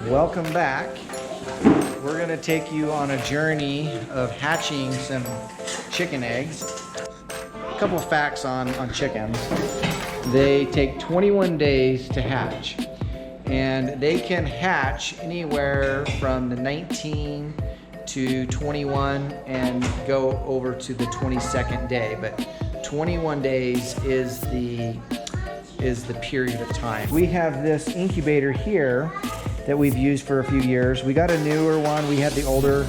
Welcome back. We're gonna take you on a journey of hatching some chicken eggs. A couple of facts on chickens. They take 21 days to hatch, and they can hatch anywhere from the 19 to 21 and go over to the 22nd day, but 21 days is the period of time. We have this incubator here that we've used for a few years. We got a newer one. We had the older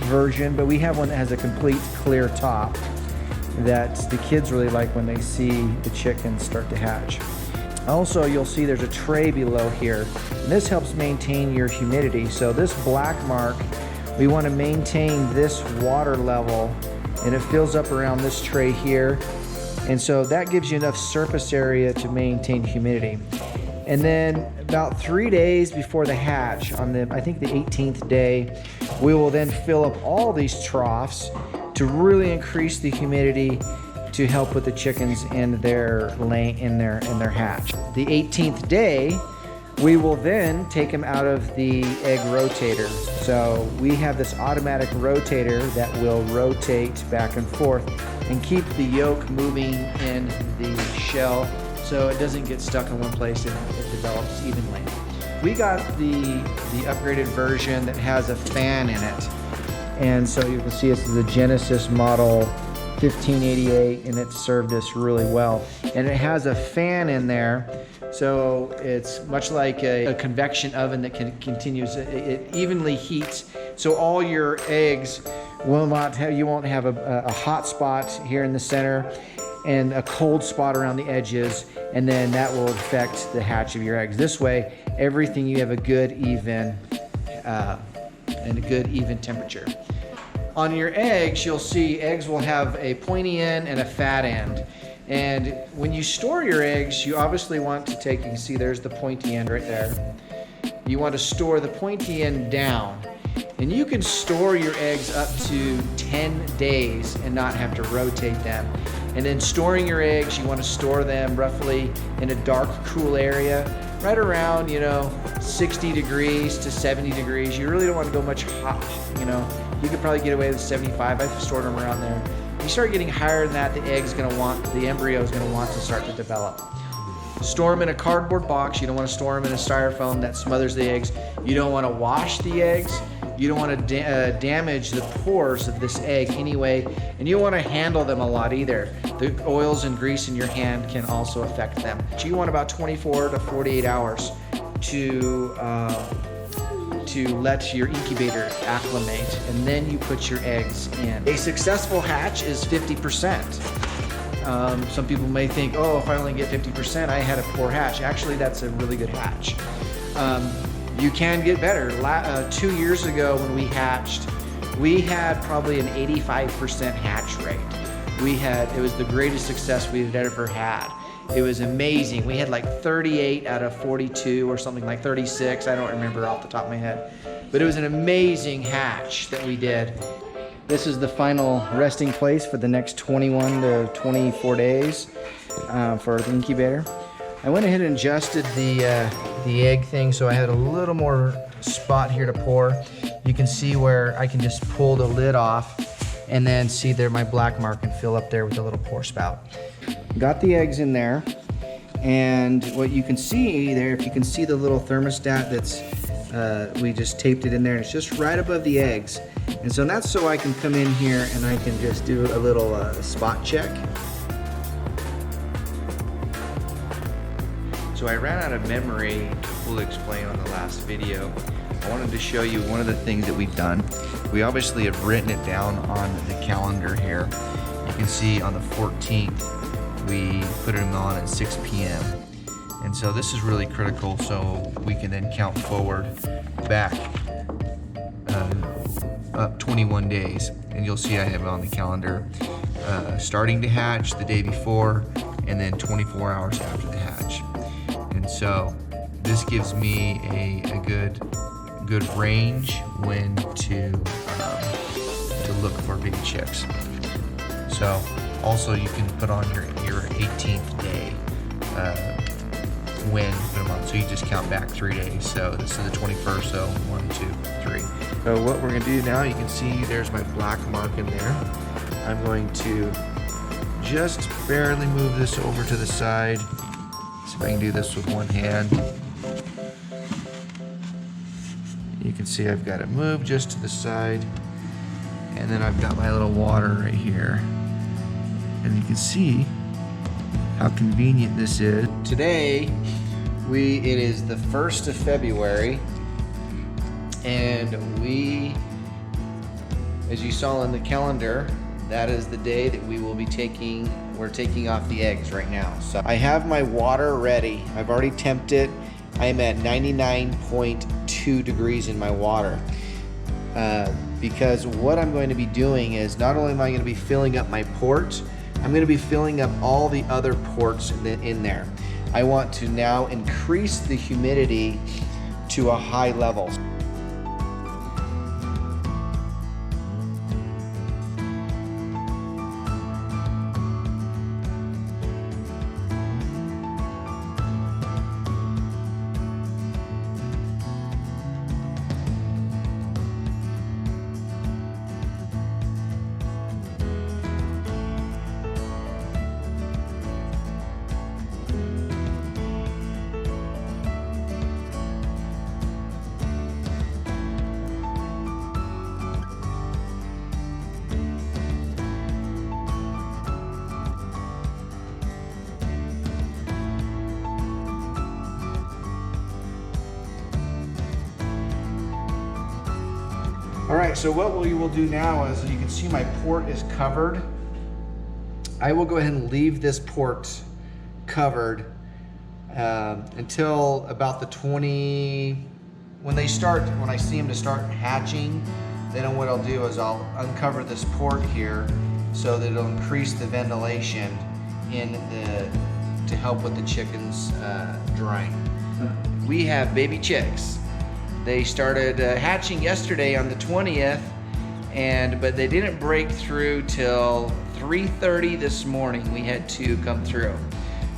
version, but we have one that has a complete clear top that the kids really like when they see the chickens start to hatch. Also, you'll see there's a tray below here, and this helps maintain your humidity. So this black mark, we want to maintain this water level, and it fills up around this tray here. And so that gives you enough surface area to maintain humidity. And then about 3 days before the hatch, on I think the 18th day, we will then fill up all these troughs to really increase the humidity to help with the chickens in their hatch. The 18th day, we will then take them out of the egg rotator. So we have this automatic rotator that will rotate back and forth and keep the yolk moving in the shell so it doesn't get stuck in one place and it develops evenly. We got the upgraded version that has a fan in it. And so you can see this is the Genesis model 1588, and it served us really well. And it has a fan in there, so it's much like a convection oven that continues. It evenly heats, so all your eggs will not have, you won't have a hot spot here in the center and a cold spot around the edges, and then that will affect the hatch of your eggs. This way, everything, you have a good even temperature. On your eggs, you'll see eggs will have a pointy end and a fat end. And when you store your eggs, you obviously want to take, you can see there's the pointy end right there. You want to store the pointy end down. And you can store your eggs up to 10 days and not have to rotate them. And then storing your eggs, you want to store them roughly in a dark, cool area, right around, 60 degrees to 70 degrees. You really don't want to go much hot, You could probably get away with 75. I've stored them around there. You start getting higher than that, the embryo is going to want to start to develop. Store them in a cardboard box. You don't want to store them in a styrofoam that smothers the eggs. You don't want to wash the eggs. You don't want to damage the pores of this egg anyway, and you don't want to handle them a lot either. The oils and grease in your hand can also affect them. So you want about 24 to 48 hours to let your incubator acclimate, and then you put your eggs in. A successful hatch is 50%. Some people may think, oh, if I only get 50%, I had a poor hatch. Actually, that's a really good hatch. You can get better. 2 years ago when we hatched, we had probably an 85% hatch rate. It was the greatest success we had ever had. It was amazing. We had like 38 out of 42 or something, like 36. I don't remember off the top of my head. But it was an amazing hatch that we did. This is the final resting place for the next 21 to 24 days for the incubator. I went ahead and adjusted the egg thing so I had a little more spot here to pour. You can see where I can just pull the lid off and then see there my black mark and fill up there with a little pour spout. Got the eggs in there, and what you can see there, if you can see the little thermostat that's, we just taped it in there, and it's just right above the eggs. And so that's so I can come in here and I can just do a little spot check. So I ran out of memory to fully explain on the last video. I wanted to show you one of the things that we've done. We obviously have written it down on the calendar here. You can see on the 14th, we put them on at 6 p.m. And so this is really critical, so we can then count forward back up 21 days. And you'll see I have it on the calendar starting to hatch the day before and then 24 hours after the hatch. And so this gives me a good range when to look for baby chicks. So also you can put on your 18th day when you put them on So you just count back 3 days. So this is the 21st, so 1, 2, 3. So what we're gonna do now, you can see there's my black mark in there. I'm going to just barely move this over to the side. See if I can do this with one hand. You can see I've got it moved just to the side. And then I've got my little water right here. And you can see how convenient this is. Today, it is the 1st of February, and as you saw in the calendar, that is the day that we're taking off the eggs right now. So I have my water ready. I've already temped it. I'm at 99.2 degrees in my water. Because what I'm going to be doing is not only am I going to be filling up my port, I'm going to be filling up all the other ports in there. I want to now increase the humidity to a high level. All right, so what we will do now is, you can see my port is covered. I will go ahead and leave this port covered until about the 20, when I see them to start hatching, then what I'll do is I'll uncover this port here so that it'll increase the ventilation to help with the chickens drying. We have baby chicks. They started hatching yesterday on the 20th, but they didn't break through till 3:30 this morning. We had 2 come through.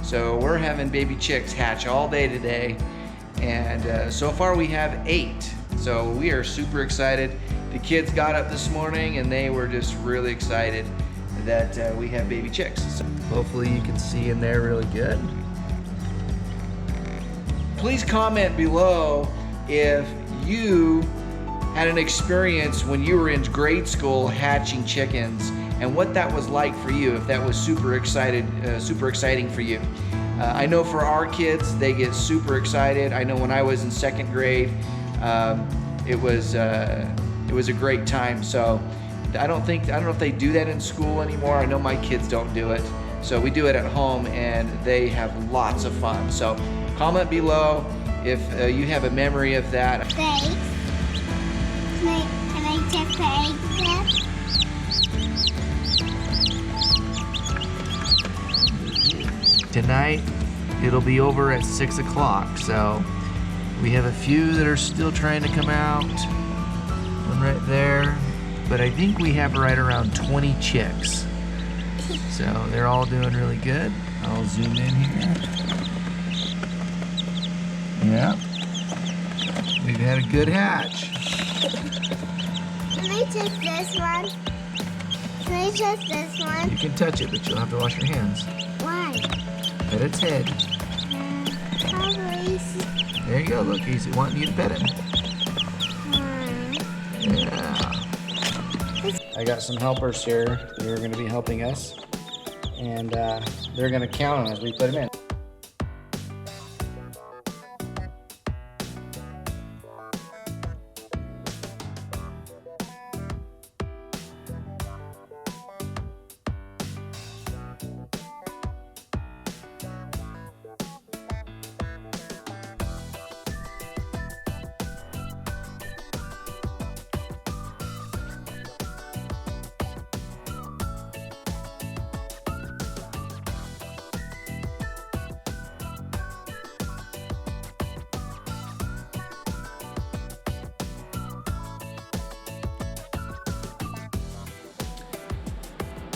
So we're having baby chicks hatch all day today, and so far we have 8. So we are super excited. The kids got up this morning and they were just really excited that we have baby chicks. So hopefully you can see in there really good. Please comment below if you had an experience when you were in grade school hatching chickens and what that was like for you, if that was super exciting for you. I know for our kids, they get super excited. I know when I was in 2nd grade, it was a great time. So I don't know if they do that in school anymore. I know my kids don't do it. So we do it at home and they have lots of fun. So comment below if you have a memory of that. Thanks. Can I check the eggs? Tonight, it'll be over at 6 o'clock. So we have a few that are still trying to come out. One right there. But I think we have right around 20 chicks. So they're all doing really good. I'll zoom in here. Yeah, we've had a good hatch. Can I touch this one? Can I touch this one? You can touch it, but you'll have to wash your hands. Why? Pet its head. How easy. There you go, look, he's wanting you to pet him. Yeah. I got some helpers here who are going to be helping us, and they're going to count them as we put them in.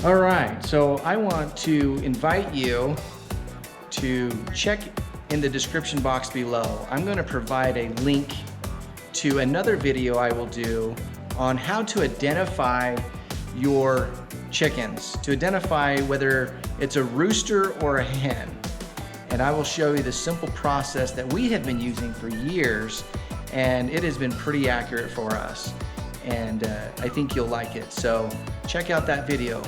All right, so I want to invite you to check in the description box below, I'm going to provide a link to another video I will do on how to identify your chickens, to identify whether it's a rooster or a hen. And I will show you the simple process that we have been using for years, and it has been pretty accurate for us. And I think you'll like it. So check out that video.